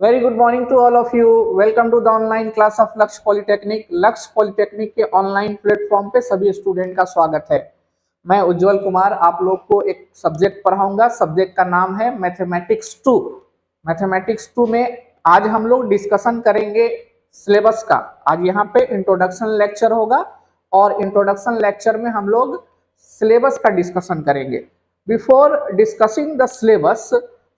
Very good morning to all of you. Welcome to the online class of Lakshya Polytechnic. Lakshya Polytechnic के online platform पे सभी student का स्वागत है। मैं उज्जवल कुमार आप लोग को एक सब्जेक्ट पढ़ाऊंगा। सब्जेक्ट का नाम है मैथमेटिक्स 2। मैथमेटिक्स 2 में आज हम लोग डिस्कशन करेंगे सिलेबस का। आज यहाँ पे इंट्रोडक्शन लेक्चर होगा और इंट्रोडक्शन लेक्चर में हम लोग सिलेबस का डिस्कशन करेंगे। बिफोर डिस्कसिंग द सिलेबस,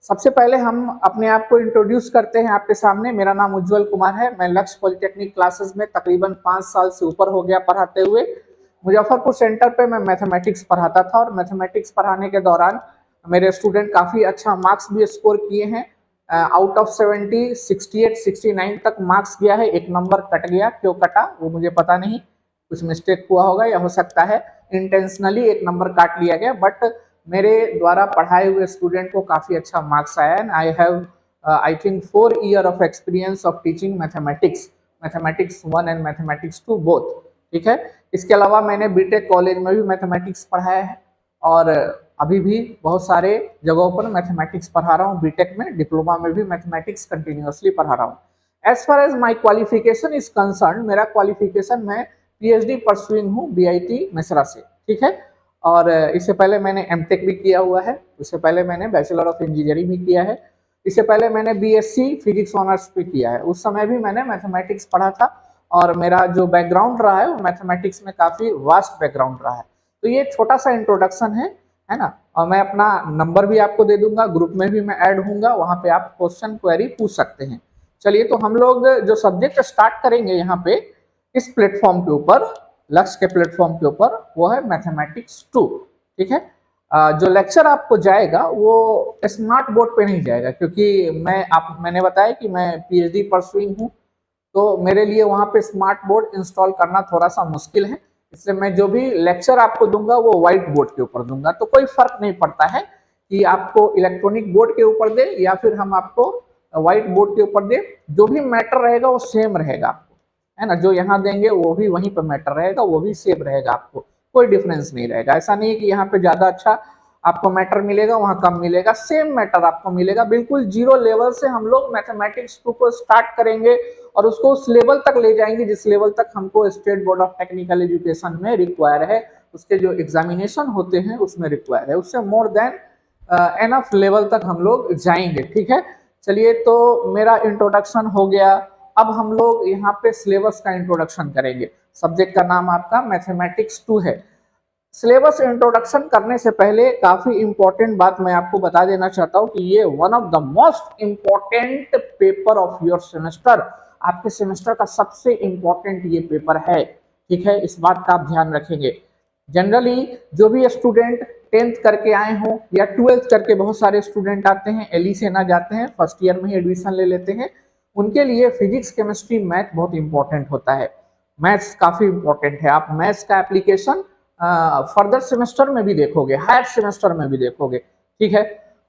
सबसे पहले हम अपने आप को इंट्रोड्यूस करते हैं आपके सामने। मेरा नाम उज्जवल कुमार है। मैं लक्ष्य पॉलिटेक्निक क्लासेस में तकरीबन 5 साल से ऊपर हो गया पढ़ाते हुए। मुजफ्फरपुर सेंटर पे मैं मैथमेटिक्स पढ़ाता था और मैथमेटिक्स पढ़ाने के दौरान मेरे स्टूडेंट काफ़ी अच्छा मार्क्स भी स्कोर किए हैं। आउट ऑफ 70 68 69 तक मार्क्स गया है। एक नंबर कट गया, क्यों कटा वो मुझे पता नहीं, कुछ मिस्टेक हुआ होगा या हो सकता है इंटेंशनली एक नंबर काट लिया गया, बट मेरे द्वारा पढ़ाए हुए स्टूडेंट को काफ़ी अच्छा मार्क्स आया and I have I think 4 year of experience of teaching mathematics 1 and mathematics 2 both. ठीक है, इसके अलावा मैंने बीटेक कॉलेज में भी मैथमेटिक्स पढ़ाया है और अभी भी बहुत सारे जगहों पर मैथमेटिक्स पढ़ा रहा हूँ। बीटेक में, डिप्लोमा में भी मैथमेटिक्स कंटिन्यूसली पढ़ा रहा हूँ। As far as my qualification is concern, मेरा क्वालिफिकेशन, मैं पीएचडी परसुइंग हूँ बीआईटी मिश्रा से। ठीक है, और इससे पहले मैंने एमटेक भी किया हुआ है। इससे पहले मैंने बैचलर ऑफ इंजीनियरिंग भी किया है। इससे पहले मैंने बीएससी फिजिक्स ऑनर्स भी किया है। उस समय भी मैंने मैथमेटिक्स पढ़ा था और मेरा जो बैकग्राउंड रहा है वो मैथमेटिक्स में काफ़ी वास्ट बैकग्राउंड रहा है। तो ये छोटा सा इंट्रोडक्शन है ना। और मैं अपना नंबर भी आपको दे दूंगा, ग्रुप में भी मैं ऐड हूँगा, वहाँ पे आप क्वेश्चन क्वेरी पूछ सकते हैं। चलिए, तो हम लोग जो सब्जेक्ट स्टार्ट करेंगे यहाँ पे इस प्लेटफॉर्म के ऊपर, लक्ष्य के प्लेटफॉर्म के ऊपर, वो है मैथमेटिक्स 2। ठीक है, जो लेक्चर आपको जाएगा वो स्मार्ट बोर्ड पे नहीं जाएगा, क्योंकि मैंने बताया कि मैं पीएचडी परसुइंग हूँ, तो मेरे लिए वहाँ पे स्मार्ट बोर्ड इंस्टॉल करना थोड़ा सा मुश्किल है। इसलिए मैं जो भी लेक्चर आपको दूंगा वो व्हाइट बोर्ड के ऊपर दूंगा। तो कोई फर्क नहीं पड़ता है कि आपको इलेक्ट्रॉनिक बोर्ड के ऊपर दे या फिर हम आपको व्हाइट बोर्ड के ऊपर दे, जो भी मैटर रहेगा वो सेम रहेगा आपको, है ना। जो यहाँ देंगे वो भी वहीं पर मैटर रहेगा, वो भी सेम रहेगा, आपको कोई डिफरेंस नहीं रहेगा। ऐसा नहीं है कि यहाँ पे ज्यादा अच्छा आपको मैटर मिलेगा, वहाँ कम मिलेगा, सेम मैटर आपको मिलेगा। बिल्कुल जीरो लेवल से हम लोग मैथमेटिक्स 2 को स्टार्ट करेंगे और उसको उस लेवल तक ले जाएंगे जिस लेवल तक हमको state board of technical education में रिक्वायर है, उसके जो एग्जामिनेशन होते हैं उसमें रिक्वायर है। उससे मोर देन एनफ लेवल तक हम लोग जाएंगे। ठीक है, चलिए, तो मेरा इंट्रोडक्शन हो गया। अब हम लोग यहाँ पे सिलेबस का इंट्रोडक्शन करेंगे। सब्जेक्ट का नाम आपका मैथमेटिक्स 2 है। सिलेबस इंट्रोडक्शन करने से पहले काफी इंपॉर्टेंट बात मैं आपको बता देना चाहता हूँ कि ये one of the most important paper of your semester. आपके सेमेस्टर का सबसे इंपॉर्टेंट ये पेपर है। ठीक है, इस बात का आप ध्यान रखेंगे। जनरली जो भी स्टूडेंट 10th करके आए हों या 12th करके, बहुत सारे स्टूडेंट आते हैं एलई से ना जाते हैं, फर्स्ट ईयर में ही एडमिशन ले लेते हैं, उनके लिए फिजिक्स केमिस्ट्री मैथ बहुत इंपॉर्टेंट होता है। मैथ्स काफी इंपॉर्टेंट है। आप मैथ्स का एप्लीकेशन फर्दर सेमेस्टर में भी देखोगे, हायर सेमेस्टर में भी देखोगे। ठीक है,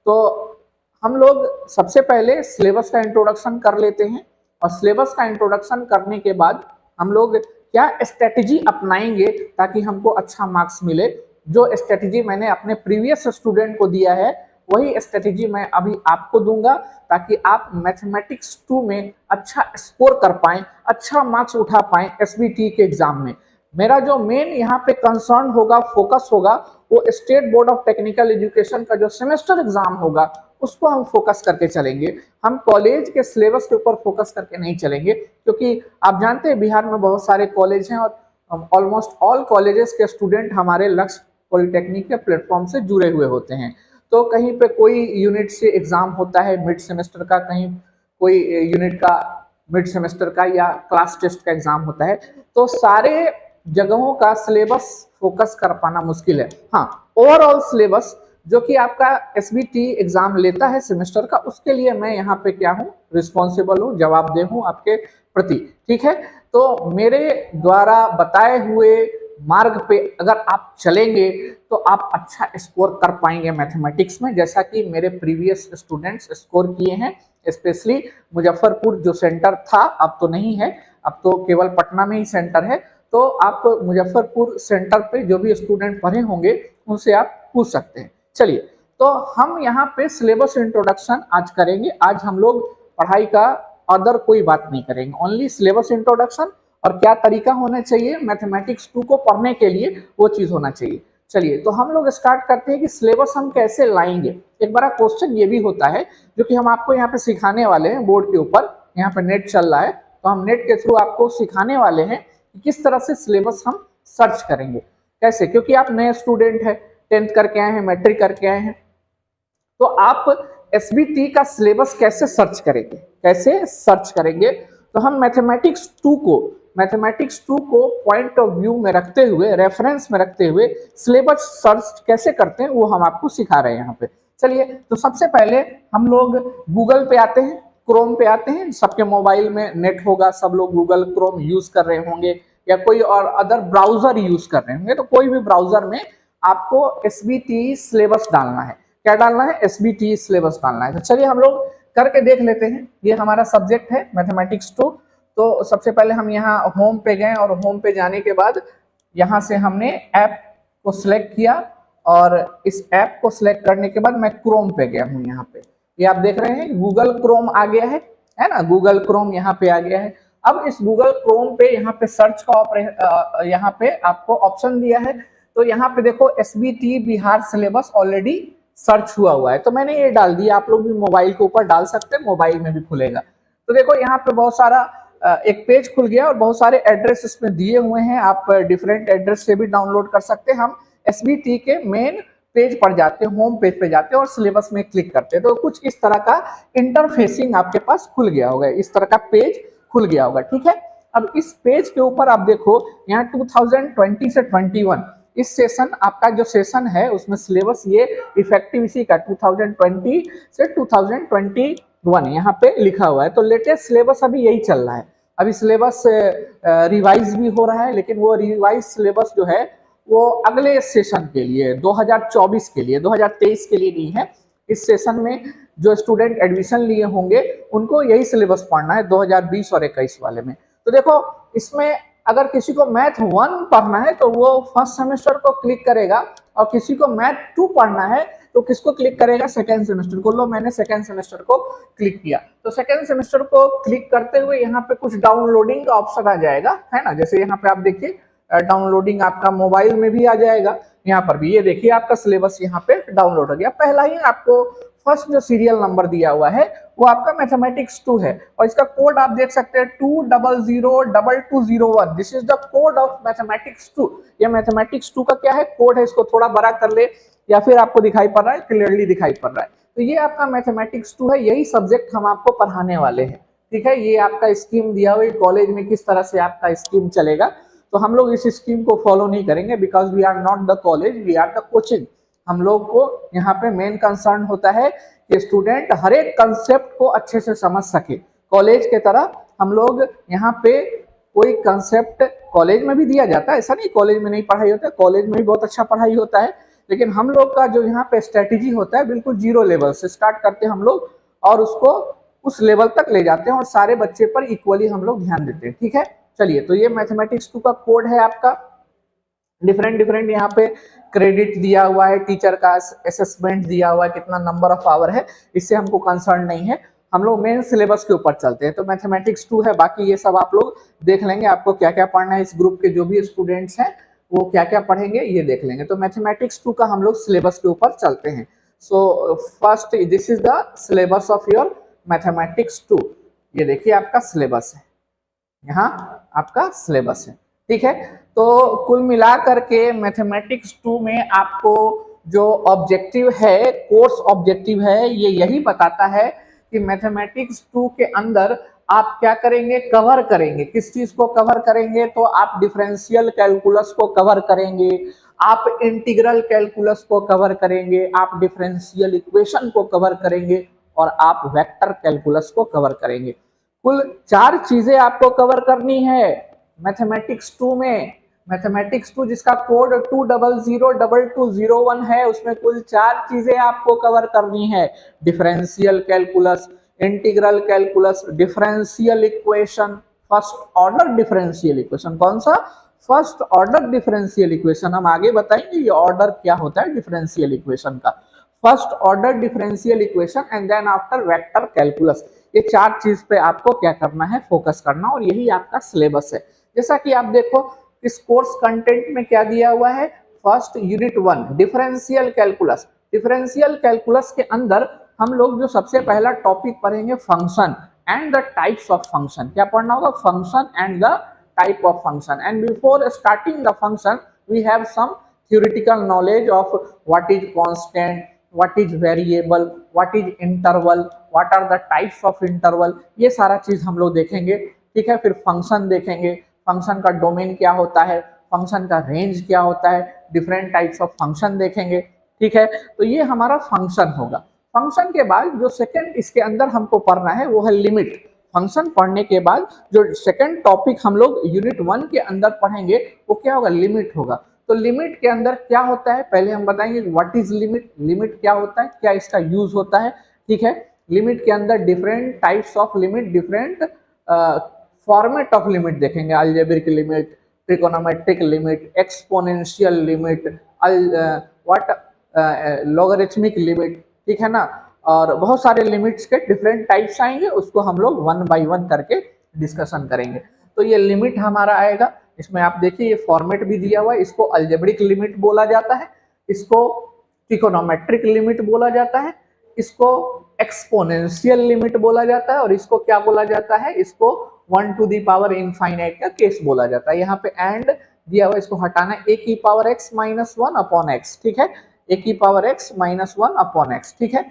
तो हम लोग सबसे पहले सिलेबस का इंट्रोडक्शन कर लेते हैं और सिलेबस का इंट्रोडक्शन करने के बाद हम लोग क्या स्ट्रेटेजी अपनाएंगे ताकि हमको अच्छा मार्क्स मिले। जो स्ट्रेटेजी मैंने अपने प्रीवियस स्टूडेंट को दिया है वही स्ट्रेटेजी मैं अभी आपको दूंगा, ताकि आप मैथमेटिक्स 2 में अच्छा स्कोर कर पाएं, अच्छा मार्क्स उठा पाएं एसबीटी के एग्जाम में। मेरा जो मेन यहाँ पे कंसर्न होगा, फोकस होगा, वो state board of technical education का जो सेमेस्टर एग्जाम होगा उसको हम फोकस करके चलेंगे। हम कॉलेज के सिलेबस के ऊपर फोकस करके नहीं चलेंगे, क्योंकि आप जानते हैं बिहार में बहुत सारे कॉलेज हैं और ऑलमोस्ट ऑल कॉलेजेस के स्टूडेंट हमारे लक्ष्य पॉलिटेक्निक के प्लेटफॉर्म से जुड़े हुए होते हैं। तो कहीं पे कोई यूनिट से एग्जाम होता है मिड सेमेस्टर का, कहीं कोई यूनिट का मिड सेमेस्टर का या क्लास टेस्ट का एग्जाम होता है, तो सारे जगहों का सिलेबस फोकस कर पाना मुश्किल है। हाँ, ओवरऑल सिलेबस जो कि आपका एसबीटी एग्जाम लेता है सेमेस्टर का, उसके लिए मैं यहाँ पे क्या हूँ, रिस्पॉन्सिबल हूँ, जवाबदेह हूँ आपके प्रति। ठीक है, तो मेरे द्वारा बताए हुए मार्ग पे अगर आप चलेंगे तो आप अच्छा स्कोर कर पाएंगे मैथमेटिक्स में, जैसा कि मेरे प्रीवियस स्टूडेंट्स स्कोर किए हैं। स्पेशली मुजफ्फरपुर जो सेंटर था, अब तो नहीं है, अब तो केवल पटना में ही सेंटर है। तो आप मुजफ्फरपुर सेंटर पे जो भी स्टूडेंट पढ़े होंगे उनसे आप पूछ सकते हैं। चलिए, तो हम यहाँ पे सिलेबस इंट्रोडक्शन आज करेंगे। आज हम लोग पढ़ाई का अदर कोई बात नहीं करेंगे, ओनली सिलेबस इंट्रोडक्शन और क्या तरीका होना चाहिए मैथमेटिक्स 2 को पढ़ने के लिए, वो चीज होना चाहिए। चलिए तो हम लोग स्टार्ट करते हैं कि सिलेबस हम कैसे लाएंगे। एक बड़ा क्वेश्चन ये भी होता है जो कि हम आपको यहाँ पे सिखाने वाले हैं बोर्ड के ऊपर, यहाँ पे नेट चल रहा है तो हम नेट के थ्रू आपको सिखाने वाले हैं कि किस तरह से सिलेबस हम सर्च करेंगे, कैसे, क्योंकि आप नए स्टूडेंट है, 10th करके आए हैं, मैट्रिक करके आए हैं, तो आप एसबीटी का सिलेबस कैसे सर्च करेंगे, कैसे सर्च करेंगे। तो हम मैथमेटिक्स 2 को पॉइंट ऑफ व्यू में रखते हुए, रेफरेंस में रखते हुए सिलेबस सर्च कैसे करते हैं वो हम आपको सिखा रहे हैं यहाँ पे। चलिए तो सबसे पहले हम लोग गूगल पे आते हैं, क्रोम पे आते हैं, सबके मोबाइल में नेट होगा, सब लोग गूगल क्रोम यूज कर रहे होंगे या कोई और अदर ब्राउजर यूज कर रहे होंगे, तो कोई भी ब्राउजर में आपको एसबीटी सिलेबस डालना है। क्या डालना है? एसबीटी सिलेबस डालना है। तो चलिए हम लोग करके देख लेते हैं। ये हमारा सब्जेक्ट है मैथमेटिक्स 2। तो सबसे पहले हम यहाँ होम पे गए और होम पे जाने के बाद यहाँ से हमने ऐप को सिलेक्ट किया और इस ऐप को सिलेक्ट करने के बाद मैं क्रोम पे गया हूँ। यहाँ पे ये आप देख रहे हैं गूगल क्रोम आ गया है ना, गूगल क्रोम यहाँ पे आ गया है। अब इस गूगल क्रोम पे यहाँ पे सर्च का यहाँ पे आपको ऑप्शन दिया है, तो यहाँ पे देखो SBT Bihar syllabus already search हुआ है, तो मैंने ये डाल दिया। आप लोग भी मोबाइल के ऊपर डाल सकते हैं, मोबाइल में भी खुलेगा। तो देखो यहाँ पे बहुत सारा एक पेज खुल गया और बहुत सारे एड्रेस इसमें दिए हुए हैं, आप डिफरेंट एड्रेस से भी डाउनलोड कर सकते हैं। हम एसबीटी के मेन पेज पर जाते हैं, होम पेज पे जाते हैं और सिलेबस में क्लिक करते हैं, तो कुछ इस तरह का इंटरफेसिंग आपके पास खुल गया होगा, इस तरह का पेज खुल गया होगा, ठीक है। अब इस पेज के ऊपर आप देखो यहाँ 2020 से 21 इस सेशन, आपका जो सेशन है उसमें सिलेबस ये इफेक्टिव इसी का 2020 से 2021 यहाँ पे लिखा हुआ है। तो लेटेस्ट सिलेबस अभी यही चल रहा है। अभी सिलेबस रिवाइज भी हो रहा है, लेकिन वो रिवाइज सिलेबस जो है वो अगले सेशन के लिए 2024 के लिए, 2023 के लिए नहीं है। इस सेशन में जो स्टूडेंट एडमिशन लिए होंगे उनको यही सिलेबस पढ़ना है 2020 और 21 वाले में। तो देखो इसमें अगर किसी को मैथ 1 पढ़ना है तो वो फर्स्ट सेमेस्टर को क्लिक करेगा, और किसी को मैथ 2 पढ़ना है तो किसको क्लिक करेगा? सेकेंड सेमेस्टर को। लो मैंने सेकेंड सेमेस्टर को क्लिक किया, तो सेकेंड सेमेस्टर को क्लिक करते हुए यहाँ पे कुछ डाउनलोडिंग का ऑप्शन आ जाएगा, है ना। जैसे यहाँ पे आप देखिए डाउनलोडिंग आपका मोबाइल में भी आ जाएगा, यहाँ पर भी ये देखिए आपका सिलेबस यहाँ पे डाउनलोड हो गया। पहला ही आपको फर्स्ट जो सीरियल नंबर दिया हुआ है वो आपका मैथमेटिक्स 2 है, और इसका कोड आप देख सकते हैं 2002201। This is the code of mathematics 2। ये मैथमेटिक्स 2 का क्या है? कोड है। इसको थोड़ा बड़ा कर ले या फिर आपको दिखाई पड़ रहा है, क्लियरली दिखाई पड़ रहा है। तो ये आपका मैथमेटिक्स 2 है, यही सब्जेक्ट हम आपको पढ़ाने वाले हैं, ठीक है। ये आपका स्कीम दिया हुआ है कॉलेज में, किस तरह से आपका स्कीम चलेगा। तो हम लोग इस स्कीम को फॉलो नहीं करेंगे, because we are not the college, we are the coaching. हम लोग को यहाँ पे मेन कंसर्न होता है कि स्टूडेंट हर एक कंसेप्ट को अच्छे से समझ सके। कॉलेज के तरह हम लोग यहाँ पे कोई कंसेप्ट कॉलेज में भी दिया जाता है, ऐसा नहीं कॉलेज में नहीं पढ़ाई होता है, कॉलेज में भी बहुत अच्छा पढ़ाई होता है, लेकिन हम लोग का जो यहाँ पे स्ट्रेटेजी होता है बिल्कुल 0 लेवल से स्टार्ट करते हैं हम लोग, और उसको उस लेवल तक ले जाते हैं, और सारे बच्चे पर इक्वली हम लोग ध्यान देते हैं, ठीक है। चलिए तो ये मैथमेटिक्स 2 का कोड है आपका। डिफरेंट यहाँ पे क्रेडिट दिया हुआ है, टीचर का असेसमेंट दिया हुआ है, कितना नंबर ऑफ आवर है, इससे हमको कंसर्न नहीं है। हम लोग मेन सिलेबस के ऊपर चलते हैं। तो मैथमेटिक्स 2 है, बाकी ये सब आप लोग देख लेंगे, आपको क्या क्या पढ़ना है। इस ग्रुप के जो भी स्टूडेंट्स हैं वो क्या क्या पढ़ेंगे ये देख लेंगे। तो मैथमेटिक्स 2 का हम लोग सिलेबस के ऊपर चलते हैं। So first this is the syllabus of your mathematics 2। ये देखिए आपका सिलेबस है, यहाँ आपका सिलेबस है, ठीक है। तो कुल मिला करके मैथमेटिक्स 2 में आपको जो ऑब्जेक्टिव है, कोर्स ऑब्जेक्टिव है, ये यही बताता है कि मैथमेटिक्स 2 के अंदर आप क्या करेंगे? कवर करेंगे। किस चीज को कवर करेंगे? तो आप डिफरेंशियल कैलकुलस को कवर करेंगे, आप इंटीग्रल कैलकुलस को कवर करेंगे, आप डिफरेंशियल इक्वेशन को कवर करेंगे, और आप वेक्टर कैलकुलस को कवर करेंगे। कुल 4 चीजें आपको कवर करनी है मैथमेटिक्स 2 में। मैथमेटिक्स 2 जिसका कोड 2002201 है, उसमें कुल 4 चीजें आपको कवर करनी है। Differential calculus, integral calculus, differential equation, first order differential equation. कौन सा? First order differential equation. हम आगे बताएंगे ये ऑर्डर क्या होता है डिफरेंशियल इक्वेशन का। First order differential equation and then after vector calculus. ये 4 चीज पे आपको क्या करना है, फोकस करना, और यही आपका सिलेबस है। जैसा कि आप देखो इस कोर्स कंटेंट में क्या दिया हुआ है, first unit 1 differential calculus. Differential calculus के अंदर हम लोग जो सबसे पहला टॉपिक पढ़ेंगे function and the types of function. क्या पढ़ना होगा, function and the type of function. And before starting the function we have some theoretical knowledge of what is constant, what is variable, what is interval, what are the types of interval, ये सारा चीज हम लोग देखेंगे। ठीक है, फिर function देखेंगे, फंक्शन का डोमेन क्या होता है, फंक्शन का रेंज क्या होता है, डिफरेंट टाइप्स ऑफ फंक्शन देखेंगे। ठीक है, तो ये हमारा फंक्शन होगा। फंक्शन के बाद जो सेकंड इसके अंदर हमको पढ़ना है वो है लिमिट। फंक्शन पढ़ने के बाद जो सेकंड टॉपिक हम लोग यूनिट 1 के अंदर पढ़ेंगे वो क्या होगा, लिमिट होगा। तो लिमिट के अंदर क्या होता है, पहले हम बताएंगे व्हाट इज लिमिट, लिमिट क्या होता है, क्या इसका यूज होता है। ठीक है, लिमिट के अंदर different types of limit, different format of limit देखेंगे, algebraic limit, trigonometric limit, exponential limit, what logarithmic limit. ठीक है ना, और बहुत सारे लिमिट्स के डिफरेंट टाइप्स आएंगे, उसको हम लोग 1 बाय 1 करके डिस्कशन करेंगे। तो ये लिमिट हमारा आएगा, इसमें आप देखिए ये फॉर्मेट भी दिया हुआ है, इसको अलजेब्रिक लिमिट बोला जाता है, इसको ट्रिकोनोमेट्रिक लिमिट बोला जाता है, इसको एक्सपोनेंशियल लिमिट बोला जाता है, और इसको क्या बोला जाता है, इसको 1 टू द पावर इनफाइनाइट का केस बोला जाता है। यहाँ पे एंड दिया हुआ, इसको हटाना है, a की power x minus 1 upon x. ठीक है, a की power x minus 1 upon x. ठीक है,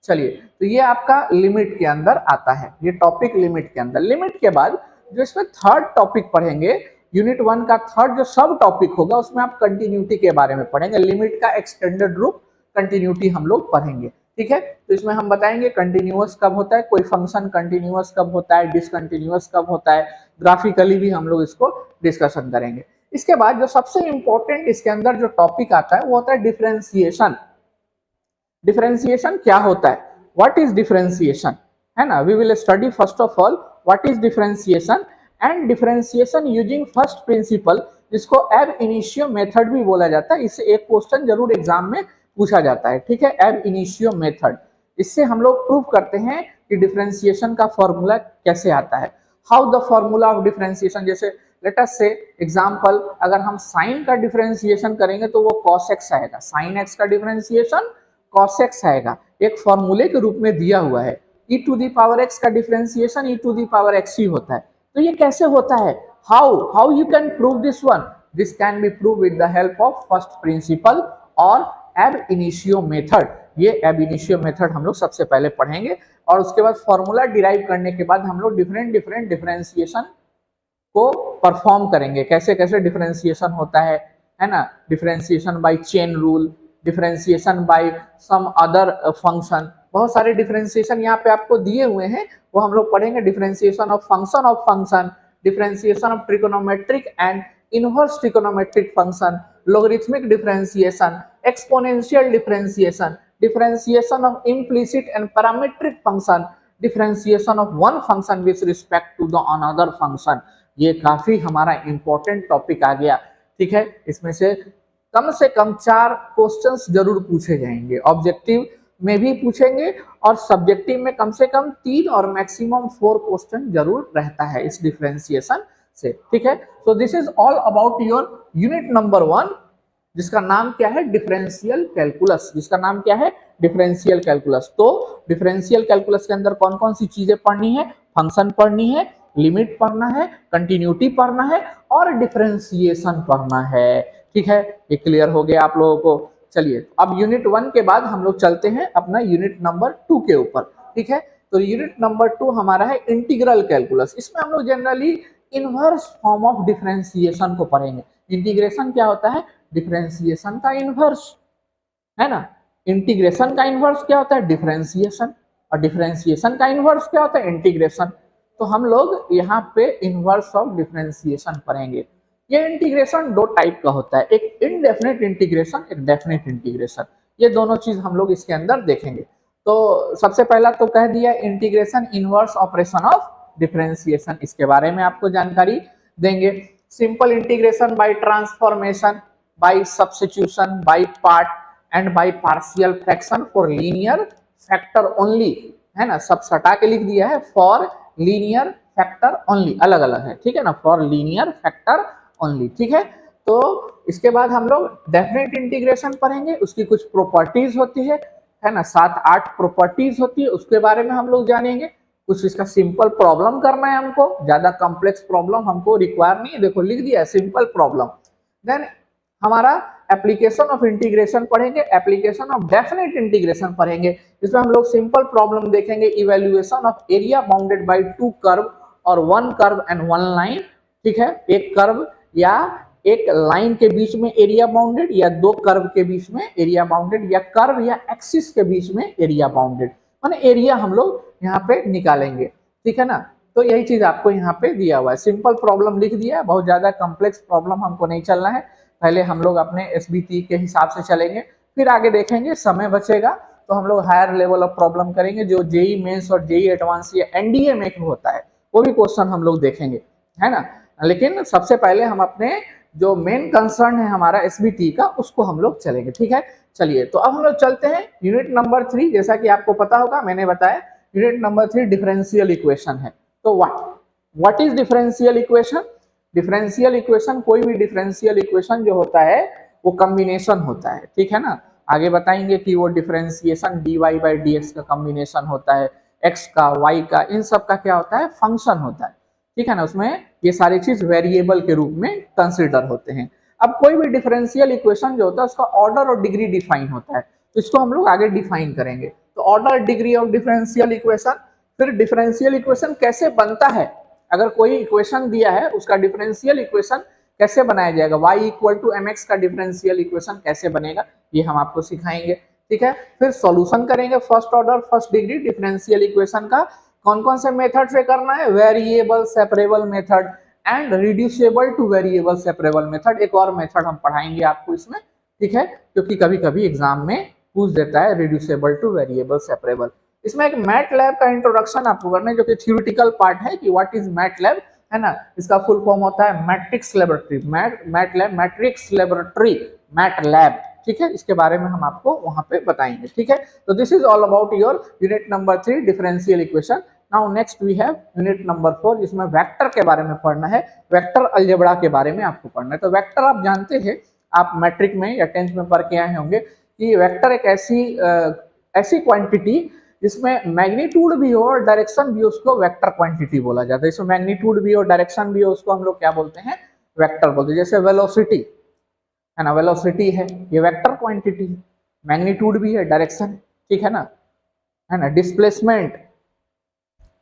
चलिए, तो ये आपका लिमिट के अंदर आता है, ये टॉपिक लिमिट के अंदर। लिमिट के बाद जो इसमें थर्ड टॉपिक पढ़ेंगे, यूनिट 1 का थर्ड जो सब टॉपिक होगा, उसमें आप कंटिन्यूटी के बारे में पढ़ेंगे। लिमिट का एक्सटेंडेड रूप कंटिन्यूटी हम लोग पढ़ेंगे। ठीक है, तो इसमें हम बताएंगे कंटिन्यूअस कब होता है, कोई फंक्शन कंटिन्यूअस कब होता है, डिसकंटिन्यूअस कब होता है, ग्राफिकली भी हम लोग इसको डिस्कशन करेंगे। इसके बाद जो सबसे इंपॉर्टेंट इसके अंदर जो टॉपिक आता है वो होता है डिफरेंशिएशन। डिफरेंशिएशन क्या होता है, व्हाट इज डिफरेंशिएशन, है ना। We will study first of all what is differentiation and differentiation using first principle, जिसको एब इनिशियो मेथड भी बोला जाता है। इससे एक क्वेश्चन जरूर एग्जाम में पूछा जाता है। ठीक है, एब इनिशियो मेथड, इससे हम लोग प्रूव करते हैं कि डिफरेंशिएशन का फॉर्मूला कैसे आता है। How the formula of differentiation, जैसे लेट अस से एग्जांपल, अगर हम साइन का डिफरेंशिएशन करेंगे तो वो cos x आएगा, साइन x का डिफरेंशिएशन cos x आएगा, एक फॉर्मूले के रूप में दिया हुआ है। e to the power x का differentiation e to the power x ही होता है। तो ये कैसे होता है, how you can prove this one, this can be prove with the help of first principle और एब इनिशियो मेथड। ये एब इनिशियो मेथड हम लोग सबसे पहले पढ़ेंगे, और उसके बाद फॉर्मूला डिराइव करने के बाद हम लोग डिफरेंट डिफरेंशिएशन को परफॉर्म करेंगे, कैसे कैसे डिफरेंशिएशन होता है ना। Differentiation by chain rule, differentiation by some other function, बहुत सारे डिफरेंशिएशन यहाँ पे आपको दिए हुए हैं, वो हम लोग पढ़ेंगे। Differentiation of function, differentiation of trigonometric and inverse trigonometric function, logarithmic differentiation, exponential differentiation, differentiation of implicit and parametric function, differentiation of one function with respect to the another function। ये काफी हमारा इंपॉर्टेंट टॉपिक आ गया। ठीक है, इसमें से कम 4 questions जरूर पूछे जाएंगे, ऑब्जेक्टिव में भी पूछेंगे और सब्जेक्टिव में कम से कम 3 और मैक्सिमम 4 क्वेश्चन जरूर रहता है इस डिफरेंशिएशन से। ठीक है, so this is all about your unit number 1, जिसका नाम क्या है, डिफरेंशियल कैलकुलस। जिसका नाम क्या है, डिफरेंशियल कैलकुलस। तो डिफरेंशियल कैलकुलस के अंदर कौन कौन सी चीजें पढ़नी है, फंक्शन पढ़नी है, लिमिट पढ़ना है, कंटिन्यूटी पढ़ना है और डिफरेंशिएशन पढ़ना है। ठीक है, ये क्लियर हो गया आप लोगों को। चलिए, अब यूनिट 1 के बाद हम लोग चलते हैं अपना यूनिट नंबर 2 के ऊपर। ठीक है, तो यूनिट नंबर 2 हमारा है इंटीग्रल कैलकुलस। इसमें हम लोग generally inverse form of differentiation को पढ़ेंगे। इंटीग्रेशन क्या होता है, डिफरेंशिएशन का इनवर्स, है ना। इंटीग्रेशन का इनवर्स क्या होता है, डिफरेंशिएशन, और डिफरेंशिएशन का इनवर्स क्या होता है, इंटीग्रेशन। तो हम लोग यहाँ पे इनवर्स ऑफ डिफरेंशिएशन पढ़ेंगे। ये इंटीग्रेशन 2 टाइप का होता है, एक इनडेफिनिट इंटीग्रेशन, एक डेफिनिट इंटीग्रेशन। ये दोनों चीज हम लोग इसके अंदर देखेंगे। तो सबसे पहला तो कह दिया integration, inverse operation of differentiation, इसके बारे में आपको जानकारी देंगे। Simple integration by transformation, by substitution, by part and by partial fraction for linear factor only, है ना, सब सटा के लिख दिया है, फॉर लीनियर फैक्टर ओनली, अलग अलग है, ठीक है ना, फॉर लीनियर फैक्टर ओनली, ठीक है। तो इसके बाद हम लोग डेफिनेट इंटीग्रेशन पढ़ेंगे, उसकी कुछ प्रॉपर्टीज होती है ना, 7-8 प्रॉपर्टीज होती है, उसके बारे में हम लोग जानेंगे। कुछ इसका सिंपल प्रॉब्लम करना है हमको, ज्यादा कॉम्प्लेक्स प्रॉब्लम हमको रिक्वायर नहीं है, देखो लिख दिया है सिंपल प्रॉब्लम। देन हमारा एप्लीकेशन ऑफ इंटीग्रेशन पढ़ेंगे, एप्लीकेशन ऑफ डेफिनेट इंटीग्रेशन पढ़ेंगे, इसमें हम लोग सिंपल प्रॉब्लम देखेंगे, evaluation of area bounded by 2 curve और 1 कर्व एंड 1 लाइन, ठीक है, एक कर्व या एक लाइन के बीच में एरिया बाउंडेड, या 2 कर्व के बीच में एरिया बाउंडेड, या कर्व या एक्सिस के बीच में एरिया बाउंडेड, माने एरिया हम लोग यहाँ पे निकालेंगे, ठीक है ना। तो यही चीज आपको यहाँ पे दिया हुआ है, सिंपल प्रॉब्लम लिख दिया है, बहुत ज्यादा कॉम्प्लेक्स प्रॉब्लम हमको नहीं चलना है, पहले हम लोग अपने एसबीटी के हिसाब से चलेंगे, फिर आगे देखेंगे, समय बचेगा तो हम लोग हायर लेवल ऑफ प्रॉब्लम करेंगे, जो जेई मेंस और जेई एडवांस या एनडीए में होता है वो भी क्वेश्चन हम लोग देखेंगे, है ना। लेकिन सबसे पहले हम अपने जो मेन कंसर्न है हमारा एसबीटी का, उसको हम लोग चलेंगे, ठीक है। चलिए, तो अब हम लोग चलते हैं यूनिट नंबर 3, जैसा कि आपको पता होगा, मैंने बताया यूनिट नंबर 3 डिफरेंशियल इक्वेशन है। तो what is differential equation? Differential equation, कोई भी डिफरेंशियल इक्वेशन जो होता है वो कॉम्बिनेशन होता है, ठीक है ना। आगे बताएंगे कि वो डिफरेंशिएशन dy बाई dx का कॉम्बिनेशन होता है, x का, y का, इन सब का क्या होता है, फंक्शन होता है, ठीक है ना। उसमें ये सारी चीज वेरिएबल के रूप में कंसिडर होते हैं। अब कोई भी डिफरेंशियल इक्वेशन जो होता है उसका ऑर्डर और डिग्री डिफाइन होता है, तो इसको हम लोग आगे डिफाइन करेंगे। तो order degree of differential equation, फिर डिफरेंशियल इक्वेशन कैसे बनता है, अगर कोई इक्वेशन दिया है उसका डिफरेंशियल इक्वेशन कैसे बनाया जाएगा, y इक्वल टू mx का डिफरेंशियल इक्वेशन कैसे बनेगा, ये हम आपको सिखाएंगे, ठीक है। फिर सॉल्यूशन करेंगे first order first degree differential equation का, कौन कौन से मेथड से करना है, variable separable method and reducible two variable separable method, एक और मेथड हम पढ़ाएंगे आपको इसमें, ठीक है, क्योंकि कभी कभी एग्जाम में पूछ देता है रिड्यूसेबल टू वेरिएबल सेपरेबल। इसमें एक मैटलैब का इंट्रोडक्शन आपको करना है, जो कि थ्योरेटिकल पार्ट है कि व्हाट इज मैटलैब, है ना। इसका फुल फॉर्म होता है matrix laboratory, MATLAB matrix laboratory, MATLAB, ठीक है। इसके बारे में हम आपको वहां पे बताएंगे, ठीक है। तो this is all about your unit number 3 differential equation. Now next we have unit number 4, जिसमें वेक्टर के बारे में पढ़ना है, वेक्टर अलजेब्रा के बारे में आपको पढ़ना है। तो वेक्टर आप जानते हैं, आप मैट्रिक में या 10th में पढ़ के आए होंगे कि वेक्टर एक ऐसी क्वांटिटी जिसमें मैग्नीट्यूड भी हो और डायरेक्शन भी हो, उसको वेक्टर क्वांटिटी बोला जाता है। इसमें मैग्नीट्यूड भी हो डायरेक्शन भी हो, उसको हम लोग क्या बोलते हैं, वेक्टर बोलते हैं। जैसे वेलोसिटी है ना, वेलोसिटी है, ये वेक्टर क्वांटिटी है, मैग्नीट्यूड भी है, डायरेक्शन, ठीक है ना। डिस्प्लेसमेंट,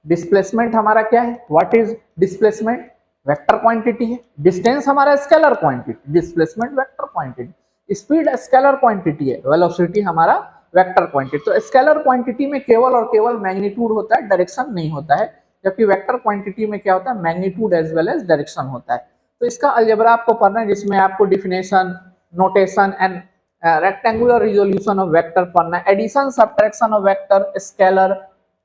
डिस्प्लेसमेंट हमारा क्या है, what is displacement, vector quantity है। डिस्टेंस हमारा scalar quantity, displacement vector quantity. Speed scalar quantity है, वेलोसिटी हमारा वेक्टर क्वांटिटी। तो स्केलर क्वांटिटी में केवल और केवल मैग्नीट्यूड होता है, डायरेक्शन नहीं होता है, जबकि वेक्टर क्वांटिटी में क्या होता है, magnitude as well as direction होता है। तो इसका अलजेब्रा आपको पढ़ना है, जिसमें आपको definition, notation and rectangular resolution of vector पढ़ना है, addition subtraction of vector, scalar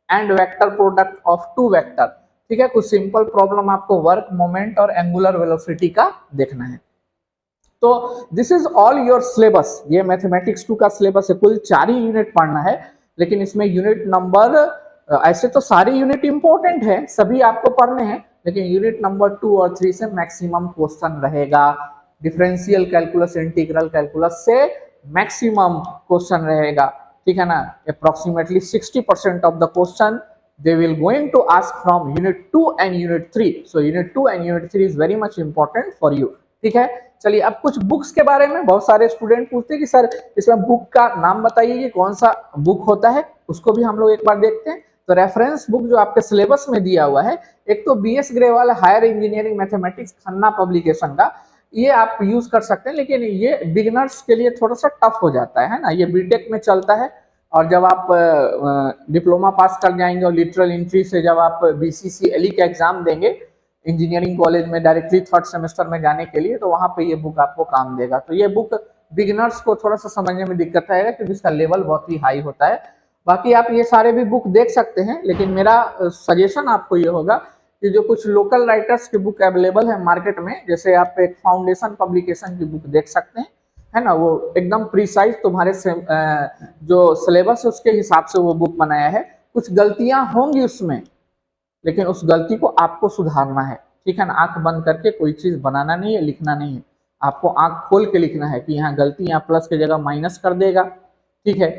and vector product of 2 vector, ठीक है। कुछ सिंपल प्रॉब्लम आपको वर्क, मोमेंट और एंगुलर वेलोसिटी का देखना है। तो this is all your syllabus, ये मैथमेटिक्स 2 का सिलेबस है, कुल 4 ही यूनिट पढ़ना है, लेकिन इसमें यूनिट नंबर, ऐसे तो सारे यूनिट इंपॉर्टेंट है, सभी आपको पढ़ने हैं, लेकिन यूनिट नंबर 2 और 3 से मैक्सिमम क्वेश्चन रहेगा। डिफरेंशियल कैलकुलस, इंटीग्रल कैलकुलस से मैक्सिमम क्वेश्चन रहेगा, ठीक है ना। Approximately 60% of the question they will going to ask from unit 2 and unit 3, so unit 2 and unit 3 is very much important for you, ठीक है। चलिए, अब कुछ बुक्स के बारे में बहुत सारे स्टूडेंट पूछते हैं कि सर इसमें बुक का नाम बताइए कि कौन सा बुक होता है, उसको भी हम लोग एक बार देखते हैं। तो रेफरेंस बुक जो आपके सिलेबस में दिया हुआ है, एक तो BS Grewal higher engineering mathematics Khanna publication का, ये आप यूज कर सकते हैं, लेकिन ये बिगिनर्स के लिए थोड़ा सा टफ हो जाता है ना, ये बीटेक में चलता है, और जब आप डिप्लोमा पास कर जाएंगे और लिटरल एंट्री से जब आप BCCLE का एग्जाम देंगे इंजीनियरिंग कॉलेज में डायरेक्टली 3rd सेमेस्टर में जाने के लिए, तो वहां पे ये बुक आपको काम देगा। तो ये बुक बिगिनर्स को थोड़ा सा समझने में दिक्कत आएगा, क्योंकि इसका लेवल बहुत ही हाई होता है। बाकी आप ये सारे भी बुक देख सकते हैं, लेकिन मेरा सजेशन आपको ये होगा कि जो कुछ लोकल राइटर्स की बुक अवेलेबल है मार्केट में, जैसे आप एक फाउंडेशन पब्लिकेशन की बुक देख सकते हैं, है ना, वो एकदम प्रिसाइज तुम्हारे जो सिलेबस है उसके हिसाब से वो बुक बनाया है। कुछ गलतियां होंगी उसमें, लेकिन उस गलती को आपको सुधारना है, ठीक है ना। आंख बंद करके कोई चीज बनाना नहीं है, लिखना नहीं है, आपको आंख खोल के लिखना है कि यहाँ गलती, यहाँ प्लस की जगह माइनस कर देगा, ठीक है।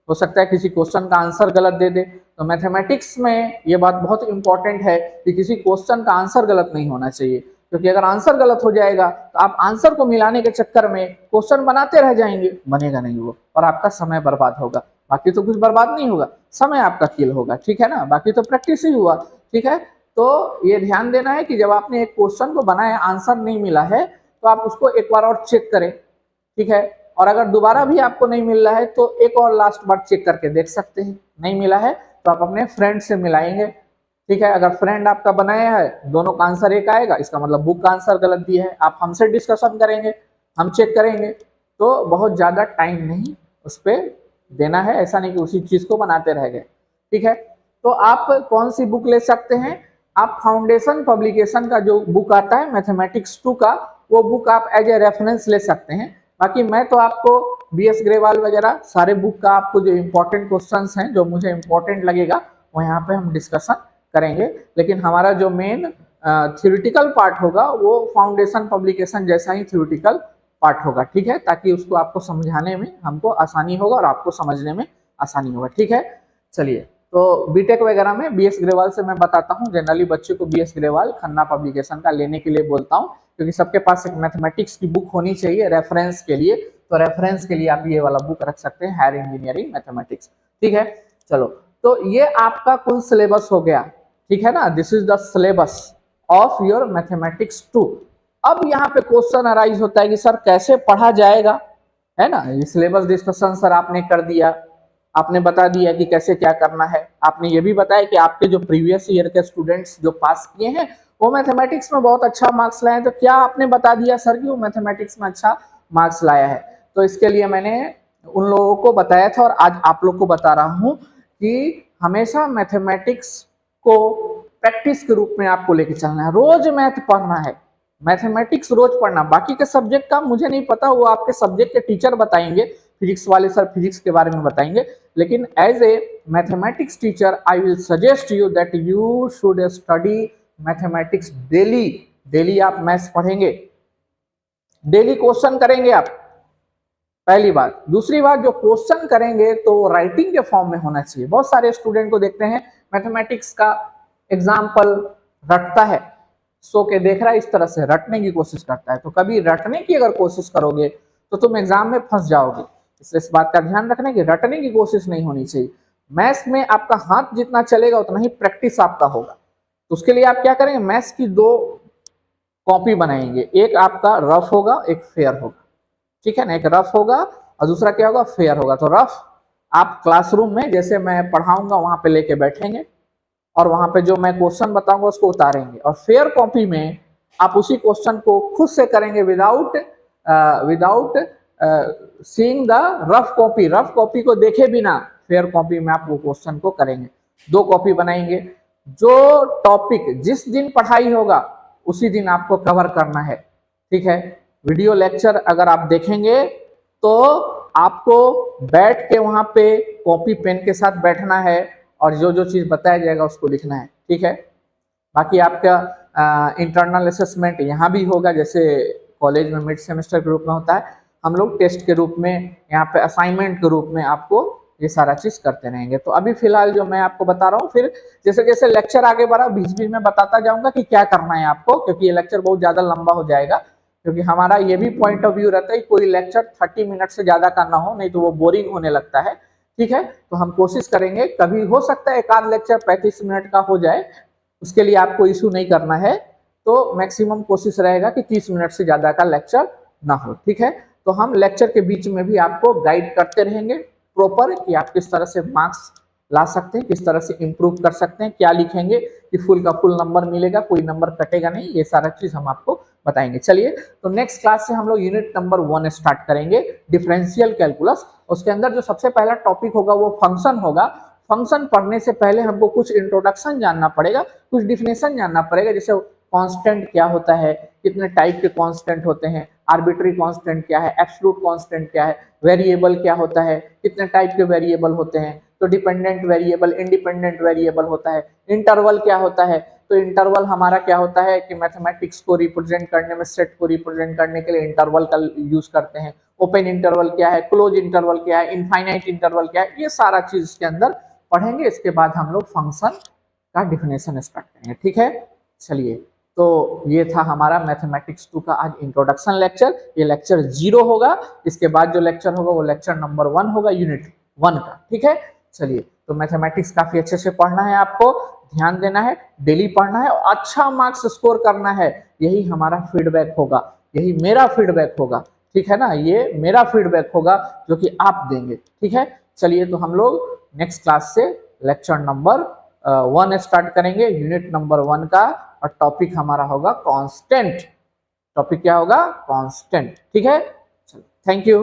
हो सकता है किसी क्वेश्चन का आंसर गलत दे दे, तो मैथमेटिक्स में ये बात बहुत इंपॉर्टेंट है कि किसी क्वेश्चन का आंसर गलत नहीं होना चाहिए, क्योंकि अगर आंसर गलत हो जाएगा तो आप आंसर को मिलाने के चक्कर में क्वेश्चन बनाते रह जाएंगे, बनेगा नहीं वो, और आपका समय बर्बाद होगा। बाकी तो कुछ बर्बाद नहीं होगा, समय आपका किल होगा, ठीक है ना, बाकी तो प्रैक्टिस ही हुआ, ठीक है। तो ये ध्यान देना है कि जब आपने एक क्वेश्चन को बनाया, आंसर नहीं मिला है, तो आप उसको एक बार और चेक करें, ठीक है। और अगर दोबारा भी आपको नहीं मिल रहा है तो एक और लास्ट बार चेक करके देख सकते हैं। नहीं मिला है तो आप अपने फ्रेंड से मिलाएंगे, ठीक है। अगर फ्रेंड आपका बनाया है, दोनों का आंसर एक आएगा, इसका मतलब बुक का आंसर गलत दिया है, आप हमसे डिस्कशन करेंगे, हम चेक करेंगे, तो बहुत ज्यादा टाइम नहीं उस पर देना है, ऐसा नहीं कि उसी चीज को बनाते रह गए, ठीक है। तो आप कौन सी बुक ले सकते हैं, आप फाउंडेशन पब्लिकेशन का जो बुक आता है मैथमेटिक्स 2 का, वो बुक आप एज ए रेफरेंस ले सकते हैं। बाकी मैं तो आपको BS ग्रेवाल वगैरह सारे बुक का आपको जो इम्पोर्टेंट क्वेश्चंस हैं, जो मुझे इम्पोर्टेंट लगेगा, वो यहाँ पे हम डिस्कशन करेंगे। लेकिन हमारा जो मेन थ्योरेटिकल पार्ट होगा वो फाउंडेशन पब्लिकेशन जैसा ही थ्योरेटिकल पार्ट होगा, ठीक है, ताकि उसको आपको समझाने में हमको आसानी होगा और आपको समझने में आसानी होगा, ठीक है। चलिए, तो बीटेक वगैरह में BS ग्रेवाल से मैं बताता हूँ, जनरली बच्चे को BS ग्रेवाल खन्ना पब्लिकेशन का लेने के लिए बोलता हूँ, क्योंकि सबके पास एक मैथमेटिक्स की बुक होनी चाहिए रेफरेंस के लिए। तो रेफरेंस के लिए आप ये वाला बुक रख सकते हैं, हायर इंजीनियरिंग मैथमेटिक्स, ठीक है। चलो, तो ये आपका कुल सिलेबस हो गया, ठीक है ना, this is the syllabus of your mathematics 2। अब यहाँ पे क्वेश्चन अराइज होता है कि सर कैसे पढ़ा जाएगा, है ना। ये सिलेबस डिस्कशन सर आपने कर दिया, आपने बता दिया कि कैसे क्या करना है, आपने ये भी बताया कि आपके जो प्रीवियस ईयर के स्टूडेंट्स जो पास किए हैं वो मैथमेटिक्स में बहुत अच्छा मार्क्स लाए, तो क्या आपने बता दिया सर कि वो मैथमेटिक्स में अच्छा मार्क्स लाया है। तो इसके लिए मैंने उन लोगों को बताया था और आज आप लोग को बता रहा हूं कि हमेशा मैथमेटिक्स को प्रैक्टिस के रूप में आपको लेके चलना है, रोज मैथ पढ़ना है, मैथमेटिक्स रोज पढ़ना। बाकी के सब्जेक्ट का मुझे नहीं पता, वो आपके सब्जेक्ट के टीचर बताएंगे, फिजिक्स वाले सर फिजिक्स के बारे में बताएंगे, लेकिन as a mathematics teacher I will suggest you that you should study mathematics daily. Daily आप मैथ्स पढ़ेंगे, डेली क्वेश्चन करेंगे आप, पहली बात। दूसरी बात, जो क्वेश्चन करेंगे तो राइटिंग के फॉर्म में होना चाहिए। बहुत सारे स्टूडेंट को देखते हैं मैथमेटिक्स का एग्जाम्पल रटता है, सो के देख रहा है, इस तरह से रटने की कोशिश करता है, तो कभी रटने की अगर कोशिश करोगे तो तुम एग्जाम में फंस जाओगे। इसलिए इस बात का ध्यान रखना कि रटने की कोशिश नहीं होनी चाहिए। मैथ्स में आपका हाथ जितना चलेगा उतना ही प्रैक्टिस आपका होगा। तो उसके लिए आप क्या करेंगे, मैथ्स की 2 कॉपी बनाएंगे, एक आपका रफ होगा, एक फेयर होगा, ठीक है ना। एक रफ होगा और दूसरा क्या होगा, फेयर होगा। तो रफ आप क्लासरूम में जैसे मैं पढ़ाऊंगा वहां पे लेके बैठेंगे और वहां पे जो मैं क्वेश्चन बताऊंगा उसको उतारेंगे, और फेयर कॉपी में आप उसी क्वेश्चन को खुद से करेंगे without seeing the rough copy. Rough copy को देखे बिना फेयर कॉपी में आप वो क्वेश्चन को करेंगे। 2 कॉपी बनाएंगे, जो टॉपिक जिस दिन पढ़ाई होगा उसी दिन आपको कवर करना है, ठीक है। वीडियो लेक्चर अगर आप देखेंगे तो आपको बैठ के वहां पे कॉपी पेन के साथ बैठना है और जो जो चीज बताया जाएगा उसको लिखना है, ठीक है। बाकी आपका इंटरनल असेसमेंट यहाँ भी होगा, जैसे कॉलेज में मिड सेमेस्टर के रूप में होता है, हम लोग टेस्ट के रूप में यहाँ पे असाइनमेंट के रूप में आपको ये सारा चीज करते रहेंगे। तो अभी फिलहाल जो मैं आपको बता रहा हूँ, फिर जैसे जैसे लेक्चर आगे बढ़ा बीच बीच में बताता जाऊंगा कि क्या करना है आपको, क्योंकि ये लेक्चर बहुत ज्यादा लंबा हो जाएगा। क्योंकि हमारा ये भी पॉइंट ऑफ व्यू रहता है कोई लेक्चर 30 मिनट से ज्यादा का ना हो, नहीं तो वो बोरिंग होने लगता है, ठीक है। तो हम कोशिश करेंगे, कभी हो सकता है एक आध लेक्चर 35 मिनट का हो जाए, उसके लिए आपको इशू नहीं करना है। तो मैक्सिमम कोशिश रहेगा कि 30 मिनट से ज्यादा का लेक्चर ना हो, ठीक है। तो हम लेक्चर के बीच में भी आपको गाइड करते रहेंगे प्रॉपर कि आप किस तरह से मार्क्स ला सकते हैं, किस तरह से इंप्रूव कर सकते हैं, क्या लिखेंगे कि फुल का फुल नंबर मिलेगा, कोई नंबर कटेगा नहीं, ये सारा चीज हम आपको बताएंगे। चलिए, तो नेक्स्ट क्लास से हम लोग यूनिट नंबर 1 स्टार्ट करेंगे, डिफरेंशियल कैलकुलस। उसके अंदर जो सबसे पहला टॉपिक होगा वो फंक्शन होगा। फंक्शन पढ़ने से पहले हमको कुछ इंट्रोडक्शन जानना पड़ेगा, कुछ डिफिनेशन जानना पड़ेगा, जैसे कांस्टेंट क्या होता है, कितने टाइप के कांस्टेंट होते हैं, आर्बिट्री कांस्टेंट क्या है, एब्सोल्यूट कांस्टेंट क्या है, वेरिएबल क्या होता है, कितने टाइप के वेरिएबल होते हैं, तो डिपेंडेंट वेरिएबल, इंडिपेंडेंट वेरिएबल होता है। इंटरवल क्या होता है, तो इंटरवल हमारा क्या होता है कि मैथमेटिक्स को रिप्रेजेंट करने में, सेट को रिप्रेजेंट करने के लिए इंटरवल का यूज करते हैं। ओपन इंटरवल क्या है, क्लोज इंटरवल क्या है, इनफाइनाइट इंटरवल क्या है, ये सारा चीज इसके अंदर पढ़ेंगे। इसके बाद हम लोग फंक्शन का डिफिनेशन स्टार्ट करेंगे, ठीक है। चलिए, तो ये था हमारा मैथमेटिक्स 2 का आज इंट्रोडक्शन लेक्चर। ये लेक्चर 0 होगा, इसके बाद जो लेक्चर होगा वो लेक्चर नंबर 1 होगा, यूनिट 1 का, ठीक है। चलिए, तो मैथमेटिक्स काफी अच्छे से पढ़ना है, आपको ध्यान देना है, डेली पढ़ना है और अच्छा मार्क्स स्कोर करना है। यही हमारा फीडबैक होगा, यही मेरा फीडबैक होगा, ठीक है ना। ये मेरा फीडबैक होगा जो कि आप देंगे, ठीक है। चलिए, तो हम लोग नेक्स्ट क्लास से लेक्चर नंबर 1 स्टार्ट करेंगे, यूनिट नंबर 1 का, और टॉपिक हमारा होगा कांस्टेंट। टॉपिक क्या होगा, कांस्टेंट, ठीक है। चलो, थैंक यू।